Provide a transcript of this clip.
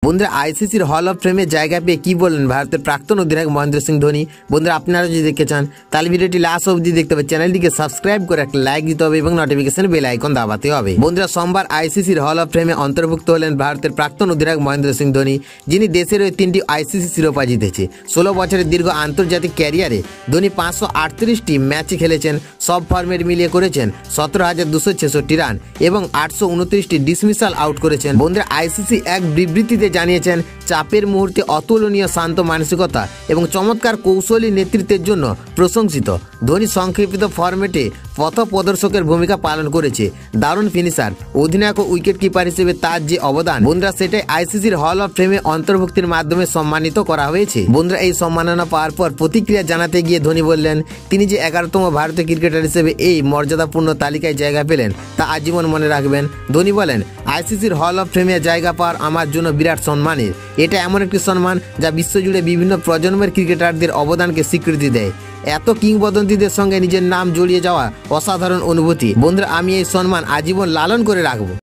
বন্ধুরা আইসিসির hall of ফেমে জায়গা পেয়ে কি বললেন ভারতের প্রাক্তন অধিনায়ক মহেন্দ্র সিং ধোনি। বন্ধুরা আপনারা যদি দেখতে চান তাহলে ভিডিওটি লাস্ট অবধি দেখতে হবে, চ্যানেলটিকে সাবস্ক্রাইব করে একটা লাইক দিতে হবে এবং নোটিফিকেশন বেল আইকন দাবাতে হবে। বন্ধুরা সোমবার আইসিসির হল অফ ফেমে অন্তর্ভুক্ত হলেন ভারতের প্রাক্তন অধিনায়ক মহেন্দ্র সিং ধোনি, যিনি দেশের হয়ে 3টি আইসিসি শিরোপা জিতেছে। 16 বছরের দীর্ঘ আন্তর্জাতিক ক্যারিয়ারে ধোনি 538টি ম্যাচে খেলেছেন, সব ফর্মেট মিলিয়ে করেছেন 17,266 রান এবং 829টি ডিসমিসাল আউট করেছেন। বন্ধুরা আইসিসি এক বিবৃতিতে জানিয়েছেন, চাপের মুহূর্তে অতুলনীয় শান্ত মানসিকতা এবং চমৎকার কৌশলী নেতৃত্বের জন্য প্রশংসিত। ধোনি সংক্ষেপিত ফরম্যাটে পথ প্রদর্শকের ভূমিকা পালন করেছে, দারুণ ফিনিশার, অধিনায়ক ও উইকেট কিপার হিসেবে তার যে অবদান বন্ধুরা সেটাই আইসিসির হল অফ ফেমে অন্তর্ভুক্তির মাধ্যমে সম্মানিত করা হয়েছে। বন্ধুরা এই সম্মাননা পাওয়ার পর প্রতিক্রিয়া জানাতে গিয়ে ধোনি বললেন, তিনি যে 11তম ভারতীয় ক্রিকেটার হিসেবে এই মর্যাদাপূর্ণ তালিকায় জায়গা পেলেন তা আজীবন মনে রাখবেন। ধোনি বলেন, আইসিসির হল অফ ফেমে জায়গা পাওয়ার আমার জন্য বিরাট সম্মানের। এটা এমন একটি সম্মান যা বিশ্বজুড়ে বিভিন্ন প্রজন্মের ক্রিকেটারদের অবদানকে স্বীকৃতি দেয়। এত কিংবদন্তিদের সঙ্গে নিজের নাম জড়িয়ে যাওয়া অসাধারণ অনুভূতি। বন্ধুরা আমি এই সম্মান আজীবন লালন করে রাখবো।